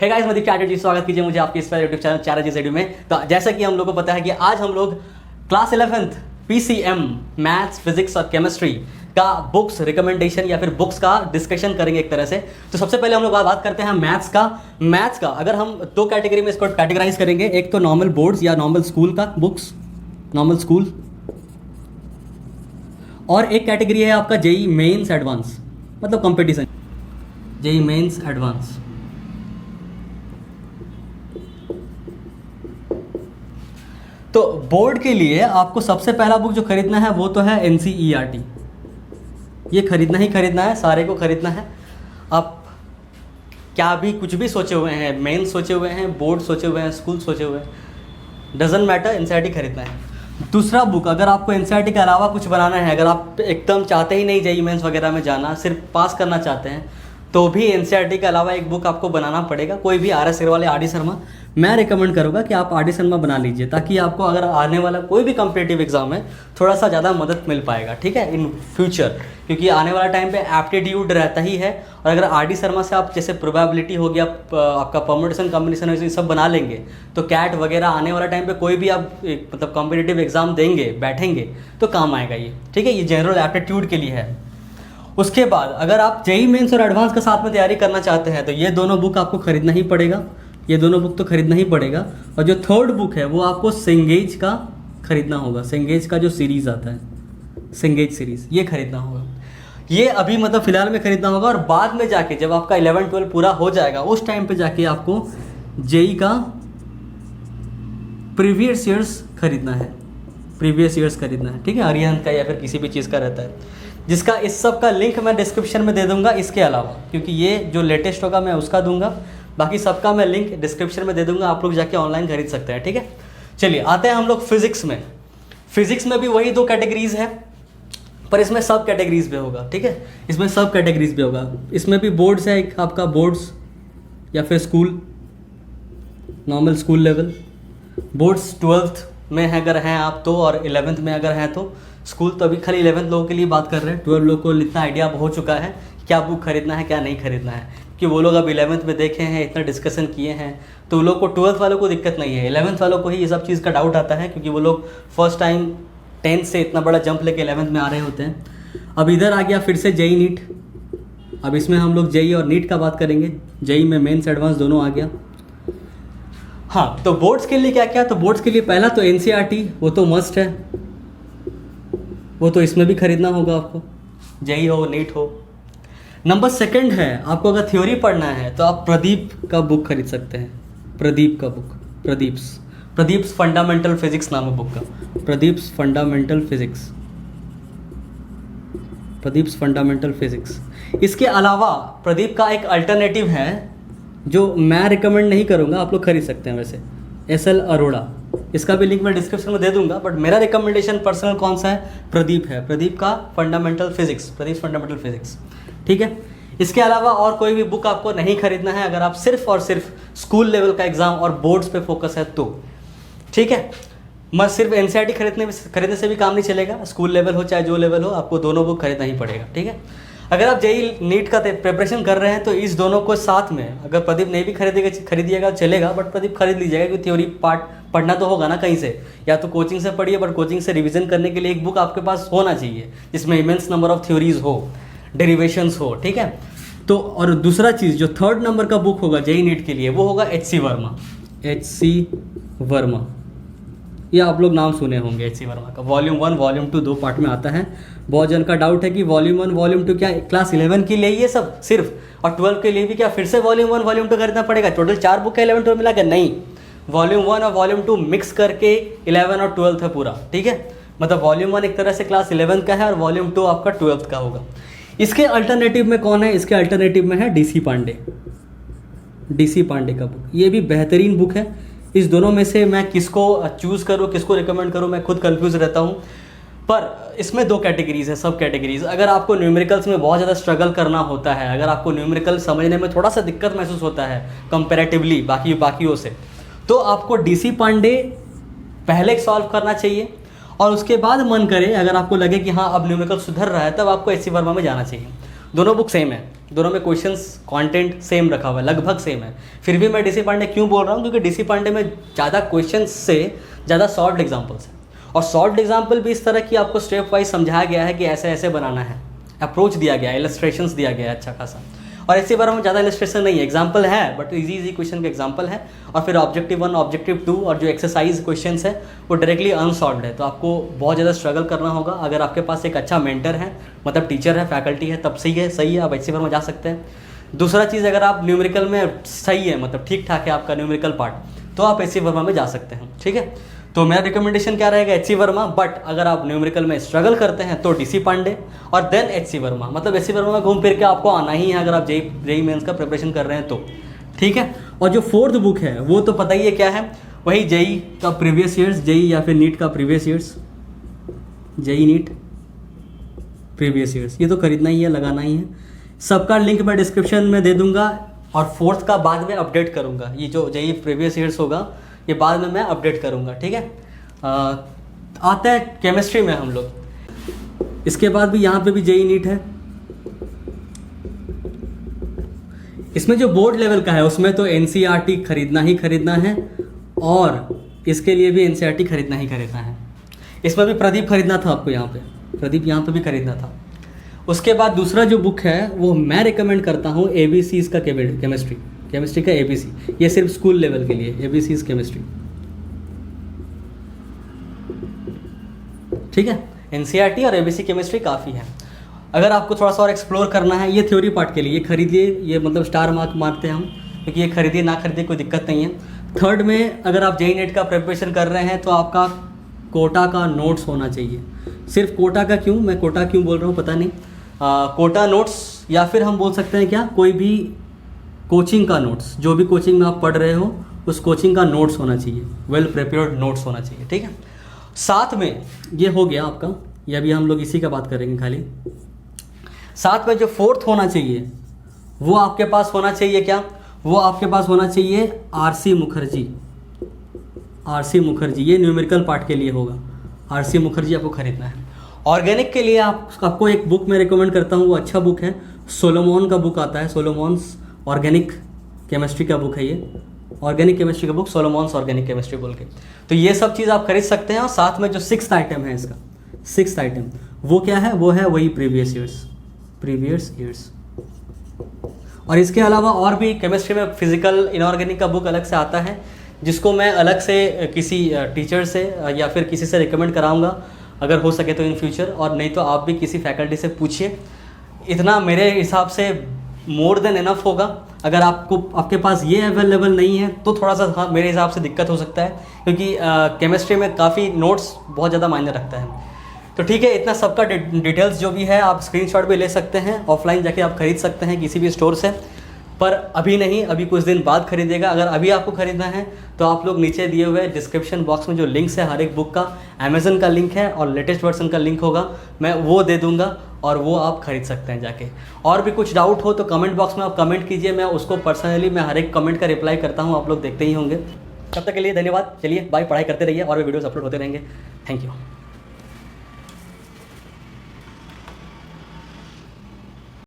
Hey guys, मैं दीप जी, स्वागत कीजिए मुझे आपके इस यूट्यूब चैनल चैटर्जी एडू में। तो जैसा कि हम लोग को पता है कि आज हम लोग class 11th PCM maths, physics और केमिस्ट्री का बुक्स रिकमेंडेशन या फिर बुक्स का डिस्कशन करेंगे एक तरह से। तो सबसे पहले हम लोग बात करते हैं मैथ्स का अगर हम दो कैटेगरी में इसको कैटेगराइज करेंगे, एक तो नॉर्मल बोर्ड्स या नॉर्मल स्कूल का बुक्स, नॉर्मल स्कूल, और एक कैटेगरी है आपका जेई मेंस एडवांस, मतलब कंपटीशन, जेई मेंस एडवांस। तो बोर्ड के लिए आपको सबसे पहला बुक जो खरीदना है वो तो है NCERT। ये खरीदना ही खरीदना है, सारे को खरीदना है। आप क्या भी कुछ भी सोचे हुए हैं, मेंस सोचे हुए हैं, बोर्ड सोचे हुए हैं, स्कूल सोचे हुए हैं, डजंट मैटर, NCERT खरीदना है। दूसरा बुक, अगर आपको NCERT के अलावा कुछ बनाना है, अगर आप एकदम चाहते ही नहीं जेई मेंस वगैरह में जाना, सिर्फ पास करना चाहते हैं, तो भी NCERT के अलावा एक बुक आपको बनाना पड़ेगा। कोई भी RS अग्रवाल या RD शर्मा, मैं रिकमेंड करूँगा कि आप RD शर्मा बना लीजिए, ताकि आपको अगर आने वाला कोई भी कॉम्पिटिटिव एग्जाम है थोड़ा सा ज़्यादा मदद मिल पाएगा, ठीक है, इन फ्यूचर। क्योंकि आने वाला टाइम पे एप्टीट्यूड रहता ही है, और अगर RD शर्मा से आप जैसे प्रोबेबिलिटी हो गया, आपका परम्यूटेशन कॉम्बिनेशन ये सब बना लेंगे, तो कैट वगैरह आने वाला टाइम पे कोई भी आप मतलब कॉम्पिटिटिव एग्जाम देंगे, बैठेंगे तो काम आएगा ये, ठीक है। ये जनरल एप्टीट्यूड के लिए है। उसके बाद अगर आप जेई मेंस और एडवांस के साथ में तैयारी करना चाहते हैं तो ये दोनों बुक आपको खरीदना ही पड़ेगा, ये दोनों बुक तो खरीदना ही पड़ेगा। और जो थर्ड बुक है वो आपको सेंगेज का खरीदना होगा, सेंगेज का जो सीरीज़ आता है, सेंगेज सीरीज़, ये खरीदना होगा। ये अभी मतलब फ़िलहाल में खरीदना होगा, और बाद में जाके जब आपका 11-12 पूरा हो जाएगा उस टाइम पे जाके आपको जेई का प्रीवियस ईयर्स खरीदना है, प्रीवियस ईयर्स खरीदना है, ठीक है। अरिहंत का या फिर किसी भी चीज़ का रहता है, जिसका इस सब का लिंक मैं डिस्क्रिप्शन में दे दूंगा इसके अलावा, क्योंकि ये जो लेटेस्ट होगा मैं उसका दूंगा, बाकी सबका मैं लिंक डिस्क्रिप्शन में दे दूंगा, आप लोग जाके ऑनलाइन खरीद सकते हैं, ठीक है। चलिए आते हैं हम लोग फिजिक्स में। फिजिक्स में भी वही दो कैटेगरीज है, पर इसमें सब कैटेगरीज भी होगा, ठीक है, इसमें सब कैटेगरीज भी होगा। इसमें भी बोर्ड्स है, एक आपका बोर्ड्स या फिर school, normal school level, boards 12th में अगर हैं आप तो, और 11th में अगर हैं तो। स्कूल तो अभी खाली 11th लोगों के लिए बात कर रहे हैं, 12 लोगों को इतना आइडिया हो चुका है क्या बुक खरीदना है क्या नहीं खरीदना है, कि वो लोग अब 11th में देखे हैं, इतना डिस्कशन किए हैं, तो वो लोग को 12th वालों को दिक्कत नहीं है, 11th वालों को ही ये सब चीज़ का डाउट आता है, क्योंकि वो लोग फर्स्ट टाइम 10th से इतना बड़ा जंप लेके 11th में आ रहे होते हैं। अब इधर आ गया फिर से जेई नीट। अब इसमें हम लोग जेई और नीट का बात करेंगे, जेई में मेंस एडवांस दोनों आ गया। हाँ, तो बोर्ड्स के लिए क्या क्या, तो बोर्ड्स के लिए पहला तो NCERT, वो तो मस्ट है, वो तो इसमें भी खरीदना होगा आपको, जेई हो नीट हो। नंबर सेकंड है, आपको अगर थ्योरी पढ़ना है तो आप प्रदीप का बुक खरीद सकते हैं, प्रदीप का बुक, प्रदीप्स फंडामेंटल फिजिक्स नाम है बुक का, Pradeep's fundamental physics, Pradeep's fundamental physics. इसके अलावा प्रदीप का एक अल्टरनेटिव है जो मैं रिकमेंड नहीं करूँगा, आप लोग खरीद सकते हैं वैसे, SL अरोड़ा, इसका भी लिंक मैं डिस्क्रिप्शन में दे दूंगा, बट मेरा रिकमेंडेशन पर्सनल कौन सा है, प्रदीप है, प्रदीप का fundamental physics, Pradeep fundamental physics, ठीक है। इसके अलावा और कोई भी बुक आपको नहीं खरीदना है अगर आप सिर्फ और सिर्फ स्कूल लेवल का एग्जाम और बोर्ड्स पे फोकस है तो, ठीक है। मैं सिर्फ NCERT खरीदने से भी काम नहीं चलेगा, स्कूल लेवल हो चाहे जो लेवल हो, आपको दोनों बुक खरीदना ही पड़ेगा, ठीक है। अगर आप जेई नीट का प्रिपरेशन कर रहे हैं तो इस दोनों को साथ में, अगर प्रदीप नहीं भी खरीदिएगा चलेगा, बट प्रदीप खरीद लीजिएगा, क्योंकि थ्योरी पार्ट पढ़ना तो होगा ना कहीं से, या तो कोचिंग से पढ़िए, बट कोचिंग से रिवीजन करने के लिए एक बुक आपके पास होना चाहिए जिसमें इमेंस नंबर ऑफ थ्योरीज हो, डेरिवेशंस हो, ठीक है। तो और दूसरा चीज़ जो थर्ड नंबर का बुक होगा जेई नीट के लिए वो होगा HC वर्मा, HC वर्मा, ये आप लोग नाम सुने होंगे HC वर्मा का। वॉल्यूम 1 वॉल्यूम 2 दो पार्ट में आता है। बहुत जन का डाउट है कि वॉल्यूम 1 वॉल्यूम 2 क्या क्लास 11 के लिए ये सब सिर्फ, और 12 के लिए भी क्या फिर से वॉल्यूम 1 वॉल्यूम 2 खरीदना पड़ेगा? टोटल 4 बुक है 11 12 मिला के, नहीं, वॉल्यूम 1 और वॉल्यूम 2 मिक्स करके 11 और 12 है पूरा, ठीक है। मतलब वॉल्यूम 1 एक तरह से क्लास 11 का है और वॉल्यूम 2 आपका 12th का होगा। इसके अल्टरनेटिव में कौन है? इसके अल्टरनेटिव में है DC पांडे, DC पांडे का बुक, ये भी बेहतरीन बुक है। इस दोनों में से मैं किसको चूज़ करूँ, किसको रिकमेंड करूँ, मैं खुद कंफ्यूज रहता हूँ। पर इसमें दो कैटेगरीज है, सब कैटेगरीज। अगर आपको न्यूमेरिकल्स में बहुत ज़्यादा स्ट्रगल करना होता है, अगर आपको न्यूमेरिकल समझने में थोड़ा सा दिक्कत महसूस होता है कंपैरेटिवली बाकियों से, तो आपको DC पांडे पहले सॉल्व करना चाहिए, और उसके बाद मन करे, अगर आपको लगे कि हाँ अब न्यूमेरिकल सुधर रहा है, तब आपको HC वर्मा में जाना चाहिए। दोनों बुक सेम है, दोनों में क्वेश्चंस कंटेंट सेम रखा हुआ है, लगभग सेम है। फिर भी मैं डीसी पांडे क्यों बोल रहा हूँ, क्योंकि डीसी पांडे में ज़्यादा क्वेश्चन से ज़्यादा सॉल्व्ड एग्जाम्पल्स हैं, और सॉल्व्ड एग्जाम्पल भी इस तरह की आपको स्टेप वाइज समझाया गया है कि ऐसे ऐसे बनाना है, अप्रोच दिया गया है, इलस्ट्रेशंस दिया गया है अच्छा खासा। और ऐसे बार में ज़्यादा इलस्ट्रेशन नहीं है, एग्जाम्पल है बट इजी क्वेश्चन का एग्जाम्पल है। और फिर ऑब्जेक्टिव 1, ऑब्जेक्टिव 2 और जो एक्सरसाइज क्वेश्चन है वो डायरेक्टली अनसॉल्व्ड है, तो आपको बहुत ज़्यादा स्ट्रगल करना होगा। अगर आपके पास एक अच्छा मेंटर है, मतलब टीचर है, फैकल्टी है, तब सही है आप ऐसे बार में जा सकते हैं। दूसरा चीज़, अगर आप न्यूमेरिकल में सही है, मतलब ठीक ठाक है आपका न्यूमेरिकल पार्ट, तो आप एच सी वर्मा में जा सकते हैं, ठीक है। तो मेरा रिकमेंडेशन क्या रहेगा, एच सी वर्मा। बट अगर आप न्यूमेरिकल में स्ट्रगल करते हैं तो डीसी पांडे और देन एच सी वर्मा, मतलब एच सी वर्मा में घूम फिर के आपको आना ही है अगर आप जेई मेंस का प्रिपरेशन कर रहे हैं तो, ठीक है। और जो फोर्थ बुक है वो तो पता ही है क्या है, वही जेई का प्रीवियस ईयर्स, जेई या फिर नीट का previous years, JEE NEET previous years, ये तो खरीदना ही है, लगाना ही है। सबका लिंक मैं डिस्क्रिप्शन में दे दूंगा, और फोर्थ का बाद में अपडेट करूंगा। ये जो जेई प्रीवियस ईयर्स होगा ये बाद में मैं अपडेट करूंगा, ठीक है। आता है केमिस्ट्री में हम लोग, इसके बाद भी यहाँ पे भी जेई नीट है। इसमें जो बोर्ड लेवल का है उसमें तो एनसीईआरटी खरीदना ही खरीदना है, और इसके लिए भी एनसीईआरटी खरीदना ही खरीदना है। इसमें भी प्रदीप खरीदना था आपको, यहाँ पे प्रदीप यहाँ पे भी खरीदना था। उसके बाद दूसरा जो बुक है वो मैं रिकमेंड करता हूँ ABCs का केमिस्ट्री का ABC, ये सिर्फ स्कूल लेवल के लिए, ABCs केमिस्ट्री, ठीक है। NCERT और ABC केमिस्ट्री काफ़ी है। अगर आपको थोड़ा सा और एक्सप्लोर करना है, ये थ्योरी पार्ट के लिए खरीदिए, ये मतलब स्टार मार्क मारते हैं हम, क्योंकि ये खरीदिए ना खरीदिए कोई दिक्कत नहीं है। थर्ड में अगर आप जेई नेट का प्रिपरेशन कर रहे हैं तो आपका कोटा का नोट्स होना चाहिए। सिर्फ कोटा का क्यों, मैं कोटा क्यों बोल रहा हूँ पता नहीं, कोटा नोट्स, या फिर हम बोल सकते हैं क्या, कोई भी कोचिंग का नोट्स, जो भी कोचिंग में आप पढ़ रहे हो उस कोचिंग का नोट्स होना चाहिए, वेल प्रिपेयर्ड नोट्स होना चाहिए, ठीक है। साथ में ये हो गया आपका, ये अभी हम लोग इसी का बात करेंगे खाली। साथ में जो फोर्थ होना चाहिए वो आपके पास होना चाहिए क्या, वो आपके पास होना चाहिए आरसी मुखर्जी, ये न्यूमेरिकल पार्ट के लिए होगा, आरसी मुखर्जी आपको खरीदना है। ऑर्गेनिक के लिए आपको एक बुक मैं रिकमेंड करता हूँ, वो अच्छा बुक है, सोलोमॉन का बुक आता है, सोलोमॉन्स ऑर्गेनिक केमिस्ट्री का बुक है ये, ऑर्गेनिक केमिस्ट्री का बुक, सोलोमॉन्स ऑर्गेनिक केमिस्ट्री बोल के। तो ये सब चीज़ आप खरीद सकते हैं। और साथ में जो सिक्स्थ आइटम है इसका, सिक्स्थ आइटम वो क्या है, वो है वही प्रीवियस ईयर्स। और इसके अलावा और भी केमिस्ट्री में फिजिकल इनऑर्गेनिक का बुक अलग से आता है, जिसको मैं अलग से किसी टीचर से या फिर किसी से रिकमेंड कराऊंगा अगर हो सके तो इन फ्यूचर, और नहीं तो आप भी किसी फैकल्टी से पूछिए। इतना मेरे हिसाब से मोर देन इनफ होगा। अगर आपके पास ये अवेलेबल नहीं है तो थोड़ा सा हाँ मेरे हिसाब से दिक्कत हो सकता है, क्योंकि केमिस्ट्री में काफ़ी नोट्स बहुत ज़्यादा मायने रखता है। तो ठीक है, इतना सबका डिटेल्स जो भी है आप स्क्रीनशॉट भी ले सकते हैं, ऑफलाइन जाके आप खरीद सकते हैं किसी भी स्टोर से, पर अभी नहीं, अभी कुछ दिन बाद खरीदेगा। अगर अभी आपको खरीदना है तो आप लोग नीचे दिए हुए डिस्क्रिप्शन बॉक्स में जो लिंक्स है हर एक बुक का, अमेज़न का लिंक है और लेटेस्ट वर्जन का लिंक होगा, मैं वो दे दूंगा और वो आप खरीद सकते हैं जाके। और भी कुछ डाउट हो तो कमेंट बॉक्स में आप कमेंट कीजिए, मैं उसको पर्सनली मैं हर एक कमेंट का रिप्लाई करता हूँ, आप लोग देखते ही होंगे। तब तक के लिए धन्यवाद, चलिए बाय, पढ़ाई करते रहिए और भी वीडियोस अपलोड होते रहेंगे। Thank you.